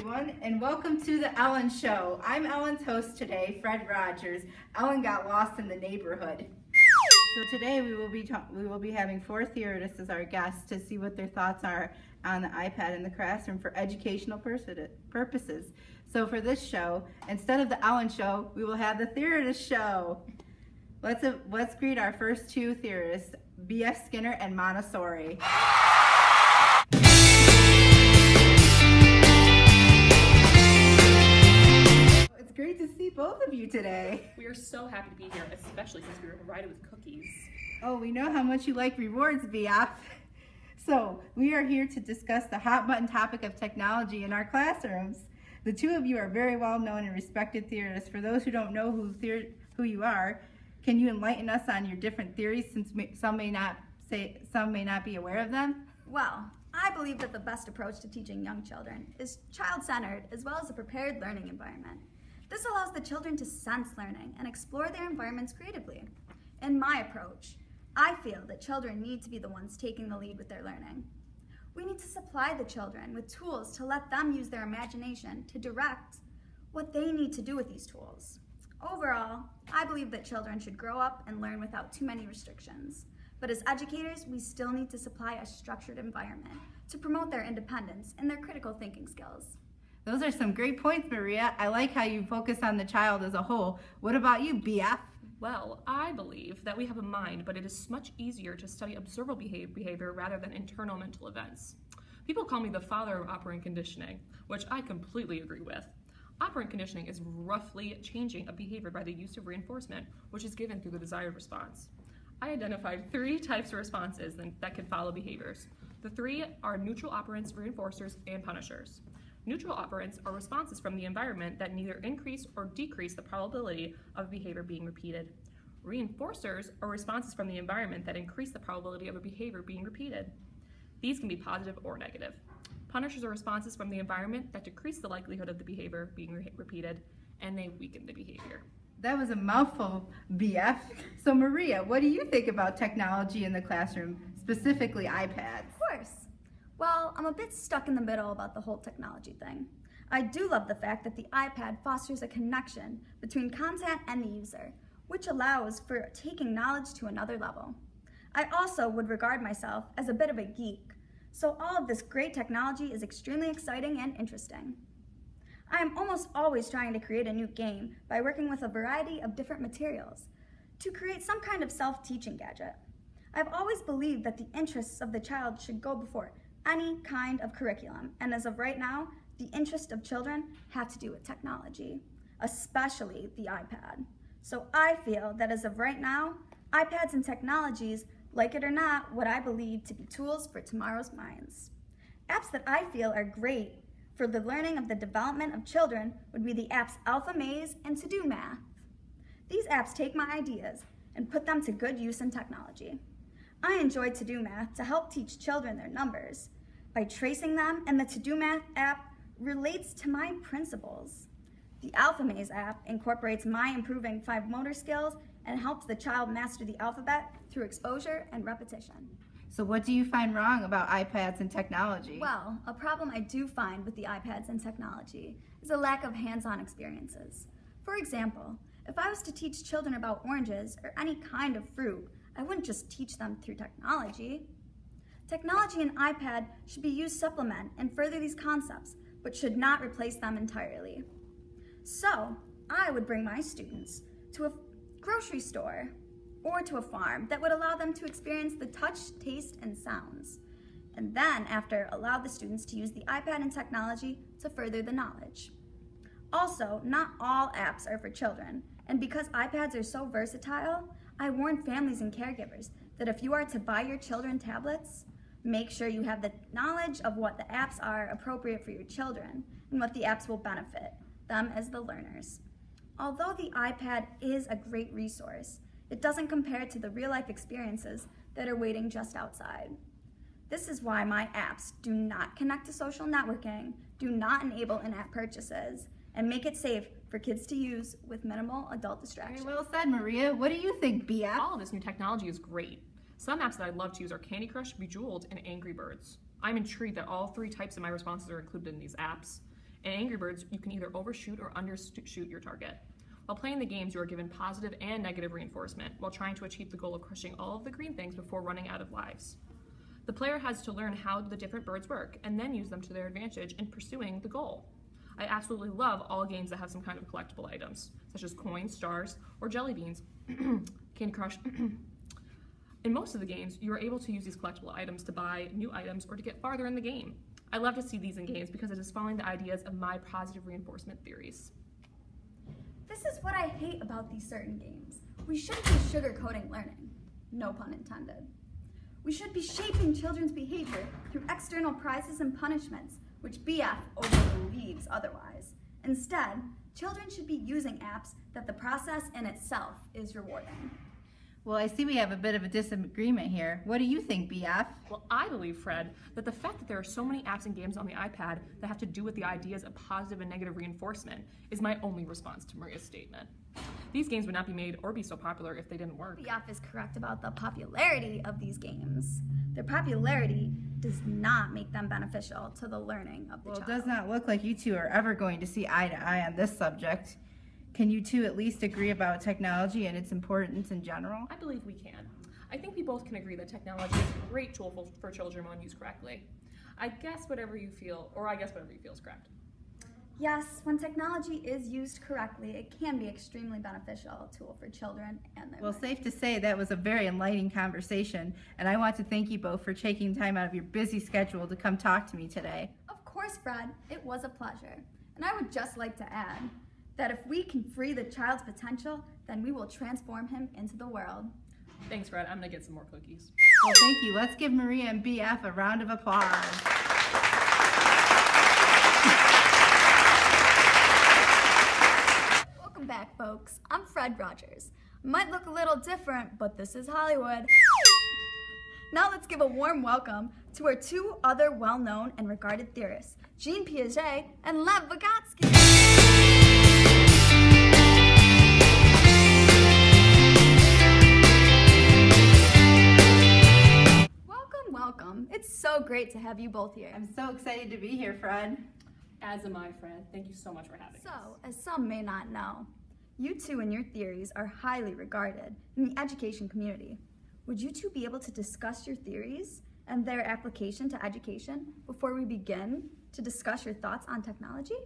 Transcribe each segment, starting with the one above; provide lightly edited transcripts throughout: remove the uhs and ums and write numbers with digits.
everyone, and welcome to the Ellen Show. I'm Ellen's host today, Fred Rogers. Ellen got lost in the neighborhood. So today we will be having 4 theorists as our guests to see what their thoughts are on the iPad in the classroom for educational purposes. So for this show, instead of the Ellen Show, we will have the Theorists Show. Let's greet our first 2 theorists, B.F. Skinner and Montessori. It's great to see both of you today. We are so happy to be here, especially since we were provided with cookies. Oh, we know how much you like rewards, BF. So, we are here to discuss the hot button topic of technology in our classrooms. The 2 of you are very well known and respected theorists. For those who don't know who you are, can you enlighten us on your different theories, since some may not be aware of them? Well, I believe that the best approach to teaching young children is child-centered as well as a prepared learning environment. This allows the children to sense learning and explore their environments creatively. In my approach, I feel that children need to be the ones taking the lead with their learning. We need to supply the children with tools to let them use their imagination to direct what they need to do with these tools. Overall, I believe that children should grow up and learn without too many restrictions. But as educators, we still need to supply a structured environment to promote their independence and their critical thinking skills. Those are some great points, Maria. I like how you focus on the child as a whole. What about you, BF? Well, I believe that we have a mind, but it is much easier to study observable behavior rather than internal mental events. People call me the father of operant conditioning, which I completely agree with. Operant conditioning is roughly changing a behavior by the use of reinforcement, which is given through the desired response. I identified 3 types of responses that can follow behaviors. The 3 are neutral operants, reinforcers, and punishers. Neutral operants are responses from the environment that neither increase or decrease the probability of a behavior being repeated. Reinforcers are responses from the environment that increase the probability of a behavior being repeated. These can be positive or negative. Punishers are responses from the environment that decrease the likelihood of the behavior being repeated, and they weaken the behavior. That was a mouthful, BF. So Maria, what do you think about technology in the classroom, specifically iPads? Of course. Well, I'm a bit stuck in the middle about the whole technology thing. I do love the fact that the iPad fosters a connection between content and the user, which allows for taking knowledge to another level. I also would regard myself as a bit of a geek, so all of this great technology is extremely exciting and interesting. I am almost always trying to create a new game by working with a variety of different materials to create some kind of self-teaching gadget. I've always believed that the interests of the child should go before any kind of curriculum, and as of right now, the interests of children have to do with technology, especially the iPad. So I feel that as of right now, iPads and technologies, like it or not, what I believe to be tools for tomorrow's minds. Apps that I feel are great for the learning of the development of children would be the apps Alpha Maze and To Do Math. These apps take my ideas and put them to good use in technology. I enjoy To Do Math to help teach children their numbers by tracing them, and the To Do Math app relates to my principles. The Alpha Maze app incorporates my improving 5 motor skills and helps the child master the alphabet through exposure and repetition. So what do you find wrong about iPads and technology? Well, a problem I do find with the iPads and technology is a lack of hands-on experiences. For example, if I was to teach children about oranges or any kind of fruit, I wouldn't just teach them through technology. Technology and iPad should be used to supplement and further these concepts, but should not replace them entirely. So, I would bring my students to a grocery store or to a farm that would allow them to experience the touch, taste, and sounds. And then, after, allow the students to use the iPad and technology to further the knowledge. Also, not all apps are for children, and because iPads are so versatile, I warn families and caregivers that if you are to buy your children tablets, make sure you have the knowledge of what the apps are appropriate for your children and what the apps will benefit them as the learners. Although the iPad is a great resource, it doesn't compare to the real-life experiences that are waiting just outside. This is why my apps do not connect to social networking, do not enable in-app purchases, and make it safe for kids to use with minimal adult distraction. Very well said, Maria. What do you think, BF? All of this new technology is great. Some apps that I love to use are Candy Crush, Bejeweled, and Angry Birds. I'm intrigued that all 3 types of my responses are included in these apps. In Angry Birds, you can either overshoot or undershoot your target. While playing the games, you are given positive and negative reinforcement while trying to achieve the goal of crushing all of the green things before running out of lives. The player has to learn how the different birds work and then use them to their advantage in pursuing the goal. I absolutely love all games that have some kind of collectible items, such as coins, stars, or jelly beans, Candy Crush. In most of the games, you are able to use these collectible items to buy new items or to get farther in the game. I love to see these in games because it is following the ideas of my positive reinforcement theories. This is what I hate about these certain games. We shouldn't be sugarcoating learning. No pun intended. We should be shaping children's behavior through external prizes and punishments, which BF overbelieves otherwise. Instead, children should be using apps that the process in itself is rewarding. Well, I see we have a bit of a disagreement here. What do you think, BF? Well, I believe, Fred, that the fact that there are so many apps and games on the iPad that have to do with the ideas of positive and negative reinforcement is my only response to Maria's statement. These games would not be made or be so popular if they didn't work. BF is correct about the popularity of these games. Their popularity does not make them beneficial to the learning of the child. Well, it does not look like you two are ever going to see eye to eye on this subject. Can you two at least agree about technology and its importance in general? I believe we can. I think we both can agree that technology is a great tool for children when used correctly. I guess whatever you feel is correct. Yes, when technology is used correctly, it can be extremely beneficial tool for children and their Well, learning. safe to say that was a very enlightening conversation, and I want to thank you both for taking time out of your busy schedule to come talk to me today. Of course, Fred, it was a pleasure. And I would just like to add that if we can free the child's potential, then we will transform him into the world. Thanks, Fred. I'm gonna get some more cookies. Well, thank you. Let's give Maria and BF a round of applause. Welcome back, folks. I'm Fred Rogers. Might look a little different, but this is Hollywood. Now let's give a warm welcome to our two other well-known and regarded theorists, Jean Piaget and Lev Vygotsky. Welcome. It's so great to have you both here. I'm so excited to be here, Fred. As am I, Fred. Thank you so much for having us. So, as some may not know, you two and your theories are highly regarded in the education community. Would you two be able to discuss your theories and their application to education before we begin to discuss your thoughts on technology?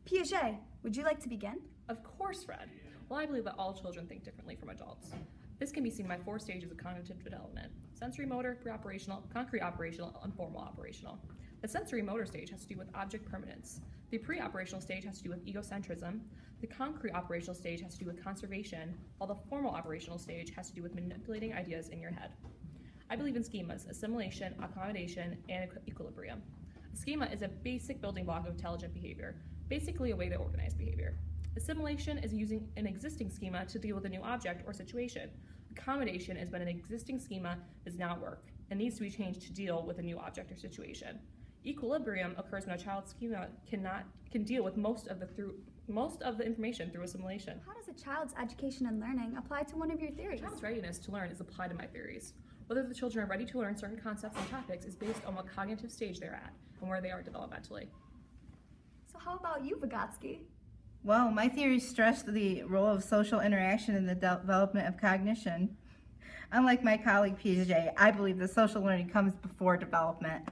Piaget, would you like to begin? Of course, Fred. Well, I believe that all children think differently from adults. This can be seen by 4 stages of cognitive development: sensory motor, pre-operational, concrete operational, and formal operational. The sensory motor stage has to do with object permanence. The pre-operational stage has to do with egocentrism. The concrete operational stage has to do with conservation, while the formal operational stage has to do with manipulating ideas in your head. I believe in schemas: assimilation, accommodation, and equilibrium. A schema is a basic building block of intelligent behavior, basically a way to organize behavior. Assimilation is using an existing schema to deal with a new object or situation. Accommodation is when an existing schema does not work and needs to be changed to deal with a new object or situation. Equilibrium occurs when a child's schema can deal with most of the information through assimilation. How does a child's education and learning apply to one of your theories? A child's readiness to learn is applied to my theories. Whether the children are ready to learn certain concepts and topics is based on what cognitive stage they're at and where they are developmentally. So how about you, Vygotsky? Well, my theories stress the role of social interaction in the development of cognition. Unlike my colleague Piaget, I believe that social learning comes before development.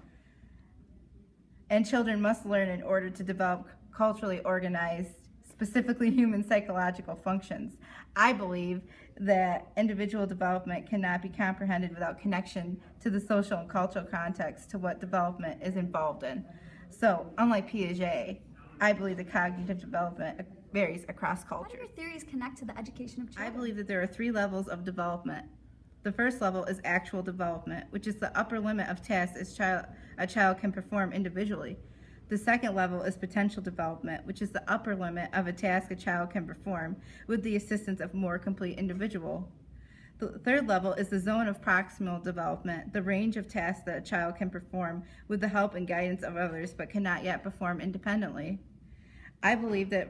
And children must learn in order to develop culturally organized, specifically human psychological functions. I believe that individual development cannot be comprehended without connection to the social and cultural context to what development is involved in. So, unlike Piaget, I believe that cognitive development varies across How do cultures. your theories connect to the education of children? I believe that there are 3 levels of development. The first level is actual development, which is the upper limit of tasks a child can perform individually. The second level is potential development, which is the upper limit of a task a child can perform with the assistance of a more complete individual. The third level is the zone of proximal development, the range of tasks that a child can perform with the help and guidance of others but cannot yet perform independently. I believe that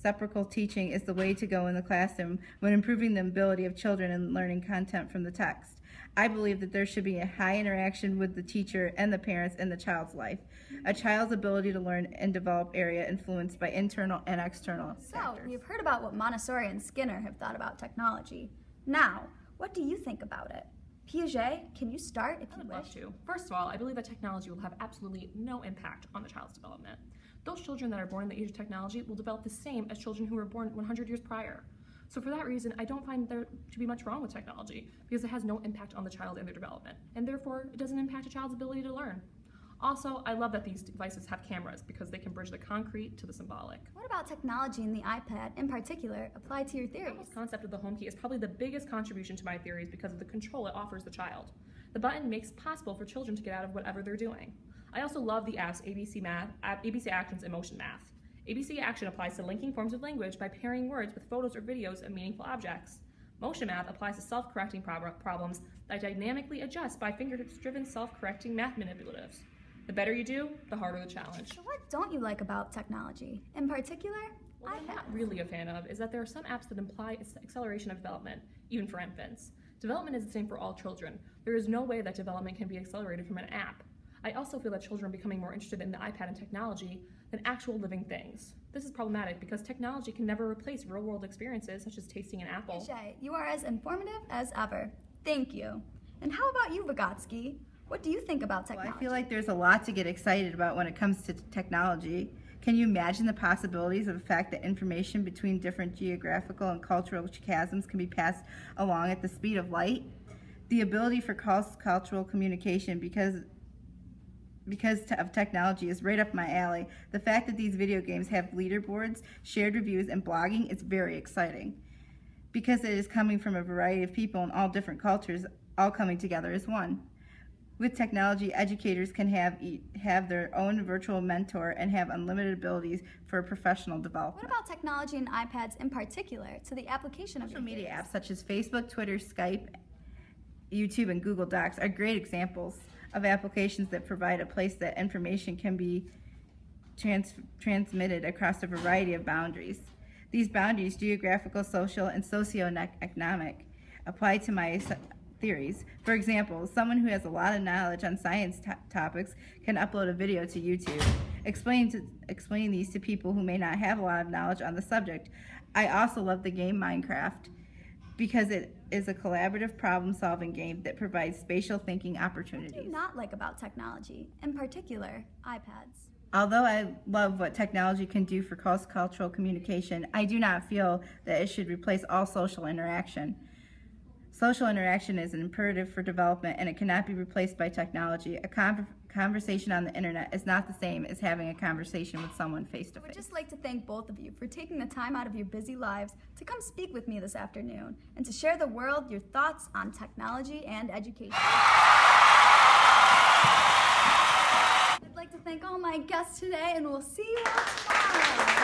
reciprocal teaching is the way to go in the classroom when improving the ability of children in learning content from the text. I believe that there should be a high interaction with the teacher and the parents in the child's life. A child's ability to learn and develop area influenced by internal and external factors. So, we've heard about what Montessori and Skinner have thought about technology. Now, what do you think about it? Piaget, can you start if you I would wish? love to. First of all, I believe that technology will have absolutely no impact on the child's development. Those children that are born in the age of technology will develop the same as children who were born 100 years prior. So for that reason, I don't find there to be much wrong with technology because it has no impact on the child and their development, and therefore it doesn't impact a child's ability to learn. Also, I love that these devices have cameras because they can bridge the concrete to the symbolic. What about technology and the iPad, in particular, apply to your theories? The concept of the home key is probably the biggest contribution to my theories because of the control it offers the child. The button makes it possible for children to get out of whatever they're doing. I also love the apps ABC Math, ABC Actions, and Motion Math. ABC Action applies to linking forms of language by pairing words with photos or videos of meaningful objects. Motion Math applies to self-correcting problems that dynamically adjust by fingertips-driven self-correcting math manipulatives. The better you do, the harder the challenge. So what don't you like about technology? In particular, What I'm not really a fan of is that there are some apps that imply acceleration of development, even for infants. Development is the same for all children. There is no way that development can be accelerated from an app. I also feel that children are becoming more interested in the iPad and technology than actual living things. This is problematic because technology can never replace real-world experiences such as tasting an apple. Piaget, you are as informative as ever. Thank you. And how about you, Vygotsky? What do you think about technology? Well, I feel like there's a lot to get excited about when it comes to technology. Can you imagine the possibilities of the fact that information between different geographical and cultural chasms can be passed along at the speed of light? The ability for cross-cultural communication because of technology is right up my alley. The fact that these video games have leaderboards, shared reviews, and blogging is very exciting because it is coming from a variety of people in all different cultures, all coming together as one. With technology, educators can have their own virtual mentor and have unlimited abilities for professional development. What about technology and iPads in particular to the application of Social your media theories? apps such as Facebook, Twitter, Skype, YouTube, and Google Docs are great examples of applications that provide a place that information can be transmitted across a variety of boundaries. These boundaries, geographical, social, and socioeconomic, apply to my theories. For example, someone who has a lot of knowledge on science topics can upload a video to YouTube, explain these to people who may not have a lot of knowledge on the subject. I also love the game Minecraft because it is a collaborative problem-solving game that provides spatial thinking opportunities. What do you not like about technology, in particular, iPads? Although I love what technology can do for cross-cultural communication, I do not feel that it should replace all social interaction. Social interaction is an imperative for development and it cannot be replaced by technology. A conversation on the internet is not the same as having a conversation with someone face-to-face. I would just like to thank both of you for taking the time out of your busy lives to come speak with me this afternoon and to share the world your thoughts on technology and education. I'd like to thank all my guests today and we'll see you all tomorrow.